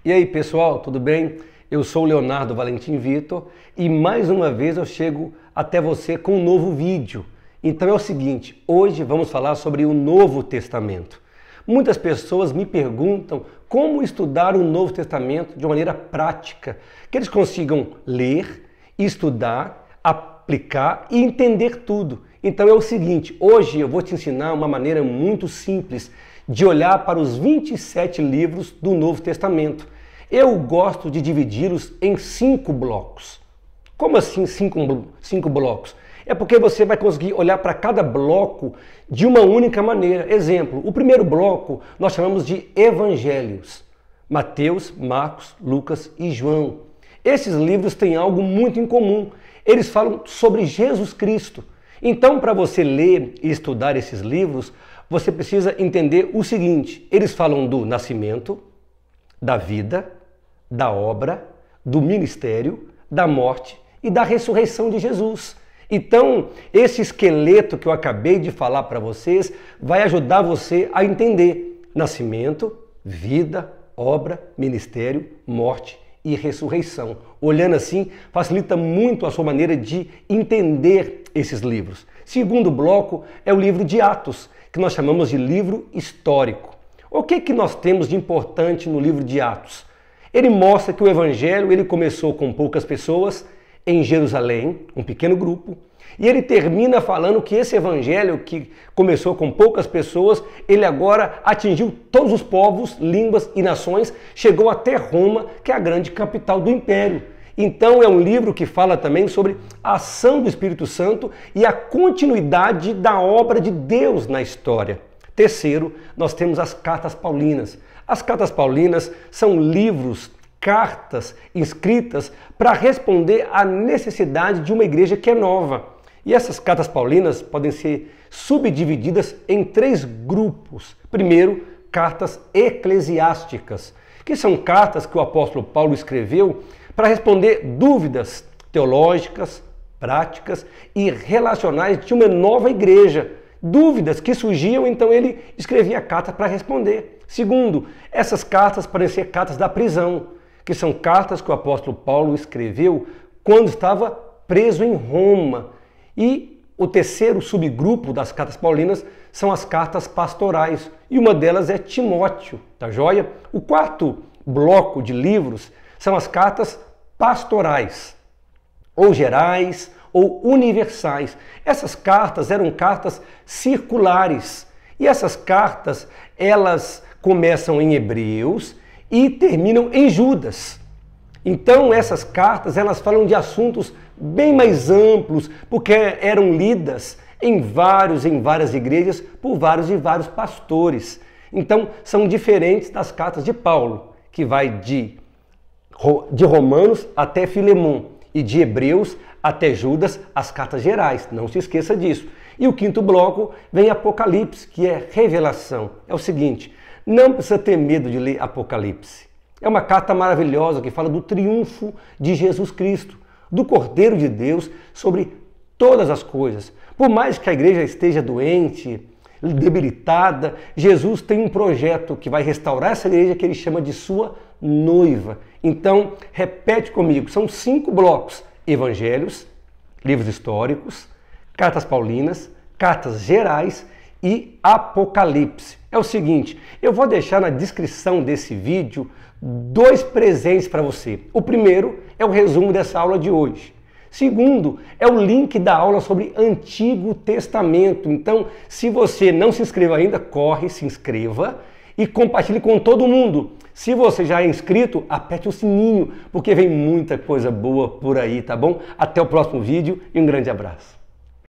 E aí pessoal, tudo bem? Eu sou o Leonardo Valentim Vitor e mais uma vez eu chego até você com um novo vídeo. Então é o seguinte, hoje vamos falar sobre o Novo Testamento. Muitas pessoas me perguntam como estudar o Novo Testamento de uma maneira prática, que eles consigam ler, estudar, aplicar e entender tudo. Então é o seguinte, hoje eu vou te ensinar uma maneira muito simples de olhar para os 27 livros do Novo Testamento. Eu gosto de dividi-los em 5 blocos. Como assim 5 blocos? É porque você vai conseguir olhar para cada bloco de uma única maneira. Exemplo, o primeiro bloco nós chamamos de Evangelhos. Mateus, Marcos, Lucas e João. Esses livros têm algo muito em comum. Eles falam sobre Jesus Cristo. Então, para você ler e estudar esses livros, você precisa entender o seguinte. Eles falam do nascimento, da vida, da obra, do ministério, da morte e da ressurreição de Jesus. Então, esse esqueleto que eu acabei de falar para vocês vai ajudar você a entender nascimento, vida, obra, ministério, morte e ressurreição. Olhando assim, facilita muito a sua maneira de entender esses livros. Segundo bloco é o livro de Atos, que nós chamamos de livro histórico. O que nós temos de importante no livro de Atos? Ele mostra que o evangelho começou com poucas pessoas em Jerusalém, um pequeno grupo, e ele termina falando que esse evangelho que começou com poucas pessoas, ele agora atingiu todos os povos, línguas e nações, chegou até Roma, que é a grande capital do império. Então é um livro que fala também sobre a ação do Espírito Santo e a continuidade da obra de Deus na história. Terceiro, nós temos as cartas paulinas. As cartas paulinas são livros, cartas escritas para responder à necessidade de uma igreja que é nova. E essas cartas paulinas podem ser subdivididas em 3 grupos. Primeiro, cartas eclesiásticas, que são cartas que o apóstolo Paulo escreveu para responder dúvidas teológicas, práticas e relacionais de uma nova igreja. Dúvidas que surgiam, então ele escrevia cartas para responder. Segundo, essas cartas podem ser cartas da prisão, que são cartas que o apóstolo Paulo escreveu quando estava preso em Roma. E o terceiro subgrupo das cartas paulinas são as cartas pastorais, e uma delas é Timóteo, tá joia? O quarto bloco de livros são as cartas pastorais, ou gerais, ou universais. Essas cartas eram cartas circulares. E essas cartas, elas começam em Hebreus e terminam em Judas. Então essas cartas, elas falam de assuntos bem mais amplos, porque eram lidas em várias igrejas por vários pastores. Então são diferentes das cartas de Paulo, que vai de Romanos até Filemão. E de Hebreus até Judas, as cartas gerais, não se esqueça disso. E o quinto bloco vem Apocalipse, que é revelação. É o seguinte, não precisa ter medo de ler Apocalipse. É uma carta maravilhosa que fala do triunfo de Jesus Cristo, do Cordeiro de Deus sobre todas as coisas. Por mais que a igreja esteja doente, debilitada, Jesus tem um projeto que vai restaurar essa igreja que ele chama de sua noiva. Então, repete comigo, são 5 blocos: evangelhos, livros históricos, cartas paulinas, cartas gerais e Apocalipse. É o seguinte, eu vou deixar na descrição desse vídeo 2 presentes para você. O primeiro é o resumo dessa aula de hoje. Segundo, é o link da aula sobre Antigo Testamento. Então, se você não se inscreveu ainda, corre, se inscreva e compartilhe com todo mundo. Se você já é inscrito, aperte o sininho, porque vem muita coisa boa por aí, tá bom? Até o próximo vídeo e um grande abraço.